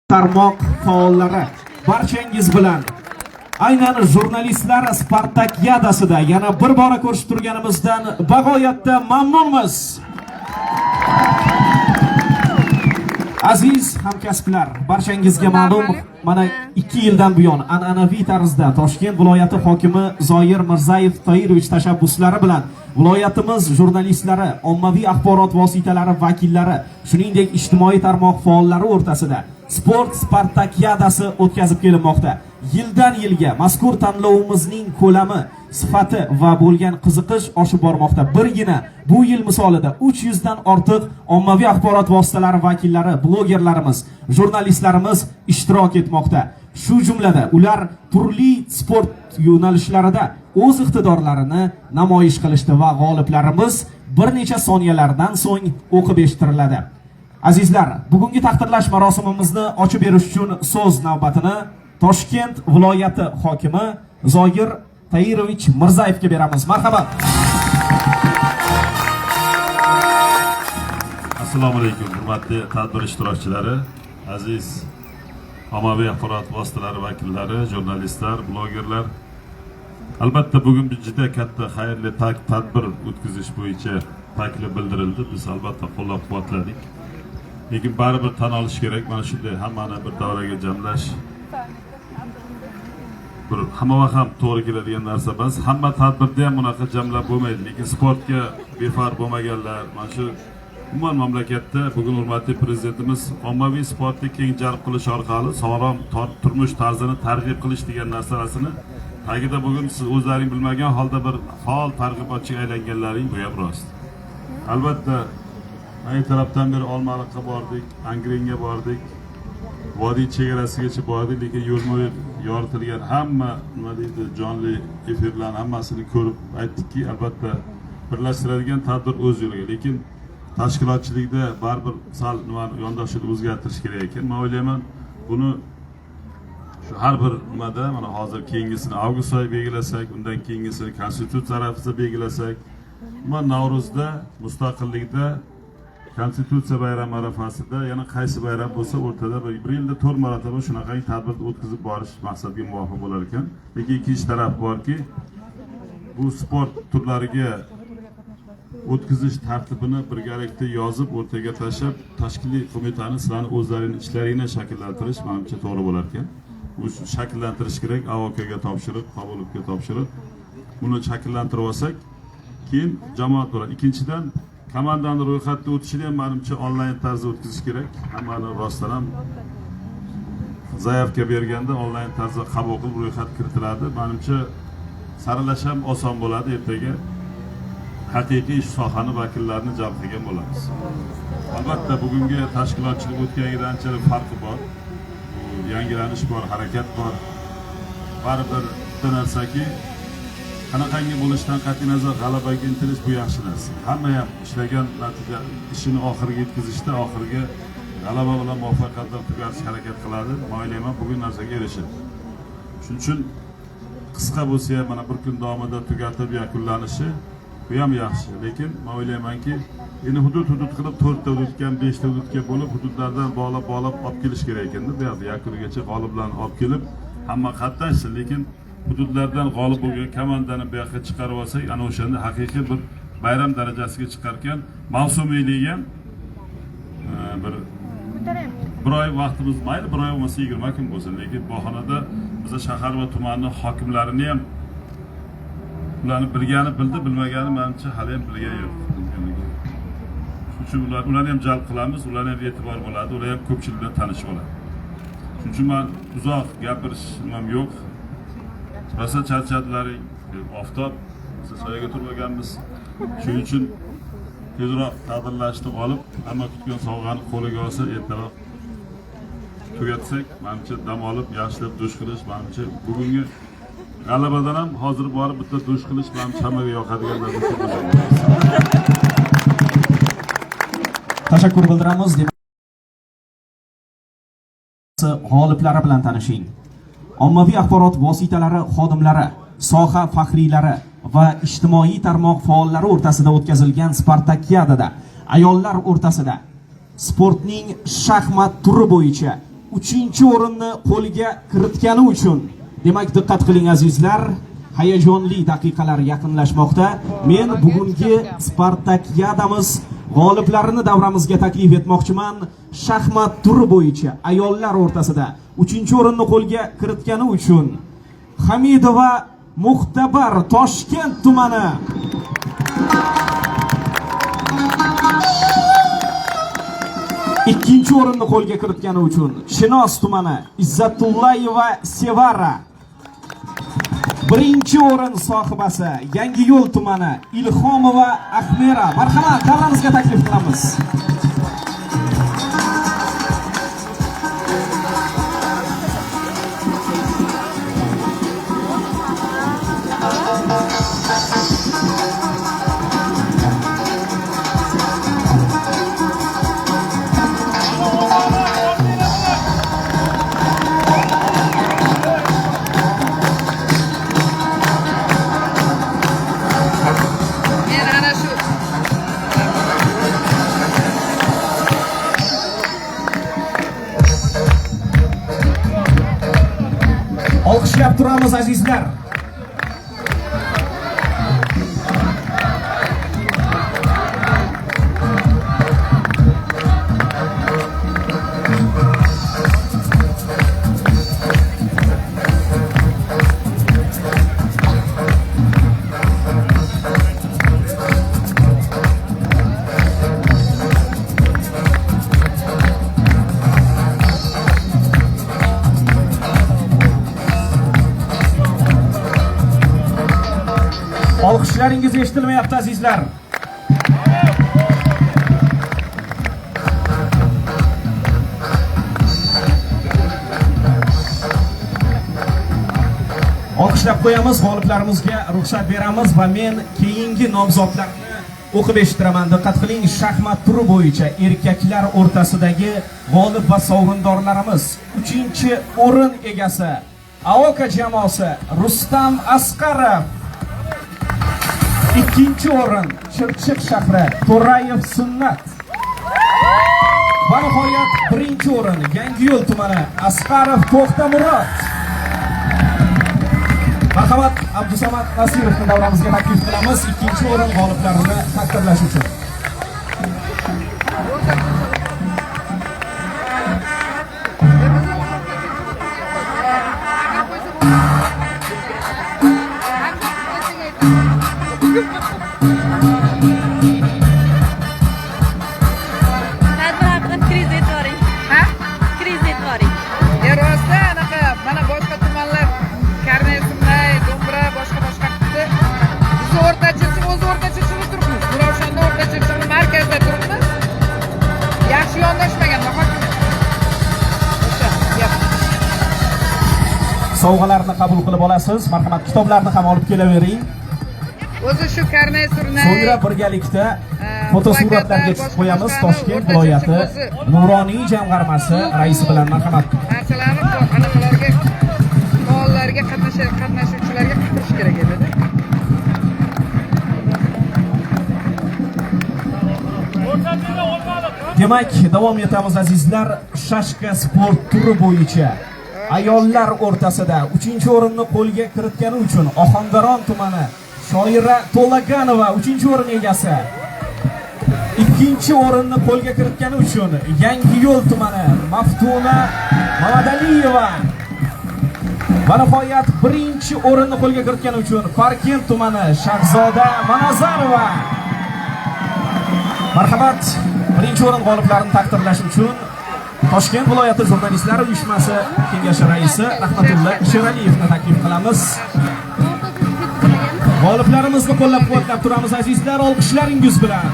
tarmoq faollari barchangiz bilan aynan jurnalistlar Spartakiadasida yana bir bora ko'rishib turganimizdan bag'oyatda mamnunmiz. Aziz hamkasblar, barchangizga ma'lum, mana 2 yildan buyon an'anaviy tarzda Toshkent viloyati hokimi Zoir Mirzayev Toirovich tashabbuslari bilan viloyatimiz jurnalistlari, ommaviy axborot vositalari vakillari, shuningdek ijtimoiy tarmoq faollari o'rtasida sport Spartakiadasi o'tkazib kelinmoqda. Yildan yilga mazkur tanlovimizning ko'lami, sifati va bo'lgan qiziqish oshib bormoqda. Birgina bu yil misolida 300 dan ortiq ommaviy axborot vositalari vakillari, blogerlarimiz, jurnalistlarimiz ishtirok etmoqda. Shu jumlada ular turli sport yo'nalishlarida o'z iqtidorlarini namoyish qilishdi va g'oliblarimiz bir necha soniyalardan so'ng o'qib eshittiriladi. Azizlar, bugungi taqdirlash marosimimizni ochib berish uchun so'z navbatini Toshkent viloyati hokimi Zoir Toirovich Mirzayevga beramiz. Marhamat. Assalomu alaykum, hurmatli tadbir ishtirokchilari, aziz ommaviy axborot vositalari vakillari, jurnalistlar, blogerlar. Albatta bugun juda katta xayrli tadbir o'tkazish bo'yicha taklif bildirildi. Biz albatta qo'llab-quvvatladik. Lekin baribir tan olish kerak, mana shunday hammani bir davraga jamlash hamma ham to'g'ri keladigan narsa emas. Hamma tadbirda ham bunaqa jamlab bo'lmaydi. Lekin sportga befarq bo'lmaganlar, mana shu umuman mamlakatda bugun hurmatli prezidentimiz ommaviy sportni keng jalb qilish orqali sog'lom turmush tarzini targ'ib qilish degan narsasini tagida bugun siz o'zlaring bilmagan holda bir faol targ'ibotchiga aylanganlaring bu ham rost. Albatta ayni tarafdan beri Olmaliqqa bordik, Angrenga bordik, vodiy chegarasigacha bordik, lekin yo'l-yo'l yoritilgan hamma nima deydi jonli efirlarni hammasini ko'rib aytdikki, albatta birlashtiradigan tadbir o'z yo'liga, lekin tashkilotchilikda baribir sal nimani yondashishni o'zgartirish kerak ekan. Men o'ylayman, buni shu har bir nimada mana hozir keyingisini avgust oyi belgilasak, undan keyingisini konstitutsiya tarafida belgilasak, mana Navro'zda mustaqillikda konstitutsiya bayrami arafasida yana qaysi bayram bo'lsa o'rtada bir yilda 4 marotaba shunaqa tadbir o'tkazib borish maqsadga muvofiq bo'lar ekan. Lekin ikkinchi taraf borki, bu sport turlariga o'tkazish tartibini birgalikda yozib o'rtaga tashlab, tashkiliy qo'mitani sizlarning o'zlaringning ishlaringni shakllantirish menimcha to'g'ri bo'lar ekan. Bu shakllantirish kerak, AOKga topshiriq, Qobulovga topshiriq. Buni shakllantirib olsak, keyin jamoat bo'ladi. Ikkinchidan komandani ro'yxatda o'tishini ham menimcha onlayn tarzda o'tkazish kerak. Hammani rostdan ham zaявка berganda onlayn tarzda qabul qilib ro'yxat kiritiladi. Menimcha saralash ham oson bo'ladi. Ertaga haqiqiy sohani vakillarini jalb qilgan bo'lamiz. Albatta bugungi tashkilotchilik o'tgangidan anchalik farqi bor. Yangilanish bor, harakat bor. Baribir bitta narsaki, qanaqangi bo'lishidan qat'iy nazar g'alabaga intilish bu yaxshi narsa. Hamma ham ishlagan natija ishini oxiriga yetkazishda, oxiriga g'alaba bilan muvaffaqiyat bilan tugatish harakat qiladi. Men o'ylayman, bugun narsaga erishadi. Shuning uchun qisqa bo'lsa ham mana bir kun davomida tugatib yakunlanishi bu ham yaxshi. Lekin men o'ylaymanki, endi hudud qilib 4 ta hududga, 5 ta hududga bo'lib, hududlardan bog'lab olib kelish kerak ekanda. Bu yerda yakunigacha g'oliblarni olib kelib, hamma qatnashsin, lekin hududlardan g'olib bo'lgan komandani bu yoqqa chiqarib olsak, ana o'shanda haqiqiy bir bayram darajasiga chiqarkan, mavsumiylik ham bir oy vaqtimiz mayli, bir oy bo'lmasa 20 kun bo'lsin, lekin bahonada biz shahar va tumanning hokimlarini ham ularni bilgani bildi, bilmagani menimcha hali ham bilgan yo'q. Shuning uchun ularni ham jalb qilamiz, ularga ham e'tibor bo'ladi, ular ham ko'pchilik bilan tanishib oladi. Shuning uchun men uzoq gapirishim yo'q. Rosa charchadlaring, oftob, siz soyaga turmaganmiz. Shuning uchun tezroq tadbirlashni olib, hamma kutgan sovg'ani qo'liga olsa, ertaroq tugatsak, menimcha dam olib, yaxshilab dush qilish, menimcha bugungi g'alabadan ham hozir borib bitta dush qilish menimcha hammaga yoqadigan narsa. Tashakkur bildiramiz. G'oliblari bilan tanishing. Ommaviy axborot vositalari xodimlari, soha faxriylari va ijtimoiy tarmoq faollari o'rtasida o'tkazilgan Spartakiadada ayollar o'rtasida sportning shaxmat turi bo'yicha 3-chi o'rinni qo'lga kiritgani uchun. Demak, diqqat qiling azizlar, hayajonli daqiqalar yaqinlashmoqda. Men bugungi Spartakiadamiz g'oliblarini davramizga taklif etmoqchiman. Shaxmat turi bo'yicha ayollar o'rtasida 3-chi o'rinni qo'lga kiritgani uchun Hamidova Muxtabar, Toshkent tumani. Ikkinchi o'rinni qo'lga kiritgani uchun Chinoz tumani Izzatullayeva Sevara. Birinchi o'rin sohibasi Yangiyo'l tumani Ilhomova Ahmera. Marhamat, davramizga taklif qilamiz. Olqishlab turamiz azizlar. Olqishlaringiz eshitilmayapti azizlar. Olqishlab qo'yamiz, g'oliblarimizga ruxsat beramiz va men keyingi nomzodlarni o'qib eshittiraman. Diqqat qiling, shaxmat turi bo'yicha erkaklar o'rtasidagi g'olib va sovrindorlarimiz 3-chi o'rin egasi AOKA jamoasi Rustam Asqarov. Ikkinchi o'rin Chirchiq shahri To'rayev Sunnat. Va nihoyat birinchi o'rin Yangiyo'l tumani Asqarov To'xtamurod. Marhamat, Abdusamad Nasirovni davramizga taklif qilamiz ikkinchi o'rin g'oliblarini taqdirlash uchun. Sovg'alarni qabul qilib olasiz. Marhamat, kitoblarni ham olib kelavering. O'zi shu karnay surnay. So'ngra birgalikda fotosuratlarga tushib qo'yamiz. Toshkent viloyati Nuroniy jamg'armasi raisi bilan. Marhamat. Narsalarni anavilarga faollarga qatnashuvchilarga qildirish kerak edi. Demak, davom etamiz azizlar. Shashka sport turi bo'yicha ayollar o'rtasida 3-chi o'rinni qo'lga kiritgani uchun Ohangaron tumani Shoira To'laganova 3-chi o'rin egasi. 2-chi o'rinni qo'lga kiritgani uchun Yangiyo'l tumani Maftuna Mamadaliyeva. Va nihoyat 1-chi o'rinni qo'lga kiritgani uchun Parkent tumani Shahzoda Manazarova. Marhamat, 1-chi o'rin g'oliblarini taqdirlash uchun Toshkent viloyati jurnalistlar uyushmasi kengashi raisi Rahmatulla Sheraliyevni taklif qilamiz. G'oliblarimizni qo'llab-quvvatlab turamiz azizlar, olqishlaringiz bilan.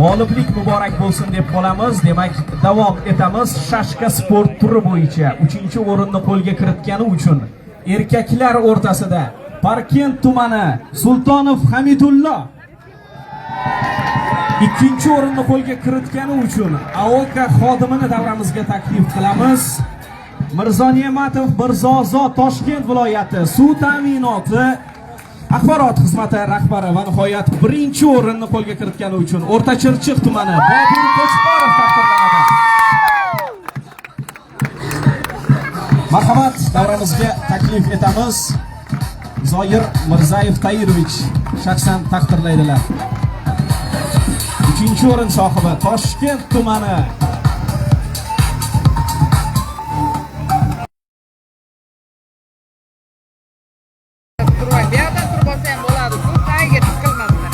G'oliblik muborak bo'lsin deb qolamiz. Demak, davom etamiz. Shashka sport turi bo'yicha 3-chi o'rinni qo'lga kiritgani uchun erkaklar o'rtasida Parkent tumani Sultonov Hamidullo ikkinchi o'rinni qo'lga kiritgani uchun AOKA xodimini davramizga taklif qilamiz. Mirzo Ne'matov Mirzozod Toshkent viloyati suv ta'minoti axborot xizmati rahbari va nihoyat birinchi o'rinni qo'lga kiritgani uchun O'rta Chirchiq tumani Bobur Qo'chqorov taqdirlanadi. Marhamat, davramizga taklif etamiz. Zoir Mirzayev Tayrovich shaxsan taqdirlaydilar. Uchinchi o'rin sohibi Toshkent tumani turmang. Bu yerdan turib olsa ham bo'ladi. Bu tagiga tiqilmasdan.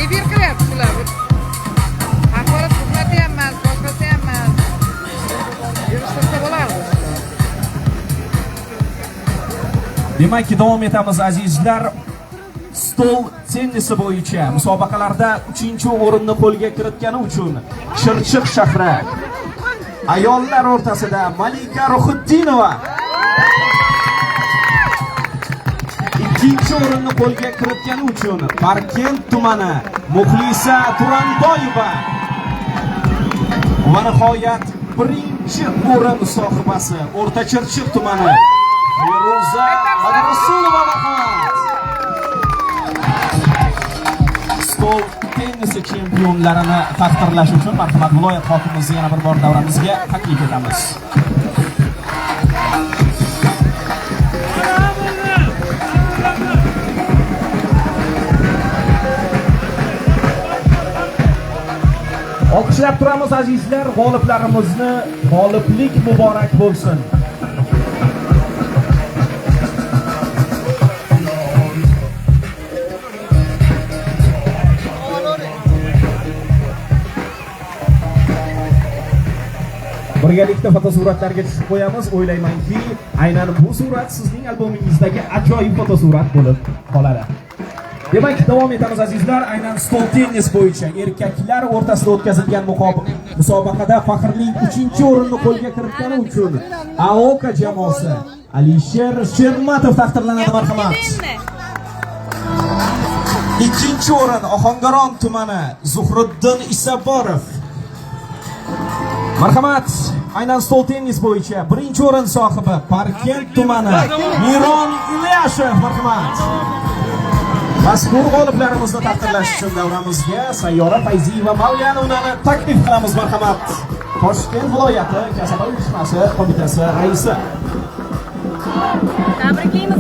Efir qilyapti shular. Axborot xizmati ham emas, boshqasi ham emas. Yurishtirsa bo'ladi. Demak, davom etamiz azizlar. Stol tennisi bo'yicha musobaqalarda 3-o'rinni qo'lga kiritgani uchun Chirchiq shahri ayollar o'rtasida Malika Ruhiddinova 2-o'rinni qo'lga kiritgani uchun Parkent tumani Muxlisa Turanboyeva va nihoyat 1-o'rin sohibasi O'rta Chirchiq tumani Feruza Madrasulova marhamat. Stol tennisi chempionlarini taqdirlash uchun marhamat viloyat hokimimizni yana bir bor davramizga taklif etamiz. Olqishlab turamiz azizlar, g'oliblarimizni g'oliblik muborak bo'lsin. Birgalikda fotosuratlarga tushib qo'yamiz. O'ylaymanki, aynan bu surat sizning albomingizdagi ajoyib fotosurat bo'lib qoladi. Demak, davom etamiz azizlar. Aynan stol tennis bo'yicha erkaklar o'rtasida o'tkazilgan musobaqada faxrli 3-o'rinni qo'lga kiritgani uchun AOKA jamoasi Alisher Shermatov taqdirlanadi marhamat. 2-o'rin Ohangaron tumani Zuhriddin Isaborov. Marhamat, aynan stol tennis bo'yicha 1-o'rin sohibi Parkent tumani Miron Ilyashev marhamat. Mazkur g'oliblarimizni taqdirlash uchun davramizga Sayyora Fayziyeva Mavlanovani taklif qilamiz marhamat. Toshkent viloyati kasaba uyushmasi qo'mitasi raisi. Tabriklaymiz.